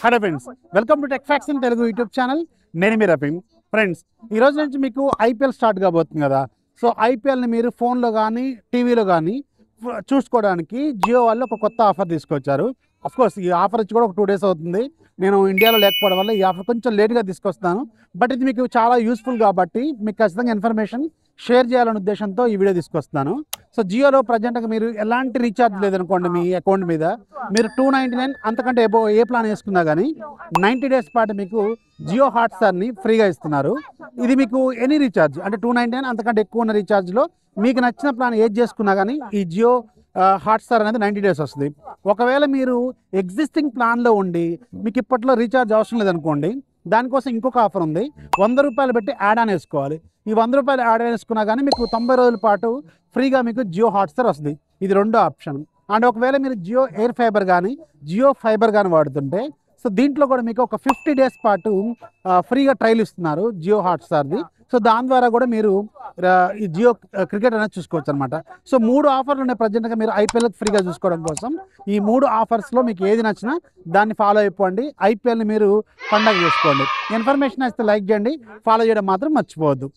Hello friends, welcome to tech fax in Telugu YouTube channel. నేను మీ Rafeem. Friends, ఈ రోజు నుంచి మీకు ఐపీఎల్ స్టార్ట్ కాబోతుంది కదా. సో ఐపీఎల్ని మీరు ఫోన్లో కానీ టీవీలో కానీ చూసుకోవడానికి జియో వాళ్ళు ఒక కొత్త ఆఫర్ తీసుకొచ్చారు. కోర్స్ ఈ ఆఫర్ వచ్చి కూడా ఒక 2 days అవుతుంది. నేను ఇండియాలో లేకపోవడం వల్ల ఈ ఆఫర్ కొంచెం లేట్గా తీసుకొస్తాను. బట్ ఇది మీకు చాలా యూస్ఫుల్ కాబట్టి మీకు ఖచ్చితంగా ఇన్ఫర్మేషన్ షేర్ చేయాలనే ఉద్దేశంతో ఈ వీడియో తీసుకొస్తాను. సో జియోలో ప్రజెంట్గా మీరు ఎలాంటి రీఛార్జ్ లేదనుకోండి, మీ అకౌంట్ మీద మీరు 299 అంతకంటే ఏ ప్లాన్ వేసుకున్నా కానీ 90 days పాటు మీకు జియో హాట్స్టార్ని ఫ్రీగా ఇస్తున్నారు. ఇది మీకు ఎనీ రీఛార్జ్ అంటే 299 అంతకంటే ఎక్కువ ఉన్న రీఛార్జ్లో మీకు నచ్చిన ప్లాన్ ఏది చేసుకున్నా కానీ ఈ జియో హాట్స్టార్ అనేది 90 days వస్తుంది. ఒకవేళ మీరు ఎగ్జిస్టింగ్ ప్లాన్లో ఉండి మీకు ఇప్పట్లో రీఛార్జ్ అవసరం లేదనుకోండి, దానికోసం ఇంకొక ఆఫర్ ఉంది. 100 రూపాయలు పెట్టి యాడ్ ఆన్ వేసుకోవాలి. ఈ 100 రూపాయలు యాడ్ ఆన్ వేసుకున్నా కానీ మీకు 90 రోజుల పాటు ఫ్రీగా మీకు జియో హాట్స్టార్ వస్తుంది. ఇది రెండో ఆప్షన్. అండ్ ఒకవేళ మీరు జియో ఎయిర్ ఫైబర్ కానీ జియో ఫైబర్ కానీ వాడుతుంటే సో దీంట్లో కూడా మీకు ఒక 50 days పాటు ఫ్రీగా ట్రయల్ ఇస్తున్నారు జియో హాట్స్టార్ది. సో దాని ద్వారా కూడా మీరు ఈ జియో క్రికెట్ అనేది చూసుకోవచ్చు అనమాట. సో 3 ఆఫర్లు ఉన్నాయి ప్రజెంట్గా మీరు ఐపీఎల్ ఫ్రీగా చూసుకోవడం కోసం. ఈ 3 ఆఫర్స్లో మీకు ఏది నచ్చినా దాన్ని ఫాలో అయిపోండి. ఐపీఎల్ని మీరు పండగ చేసుకోండి. ఇన్ఫర్మేషన్ అయితే లైక్ చేయండి, ఫాలో చేయడం మాత్రం మర్చిపోవద్దు.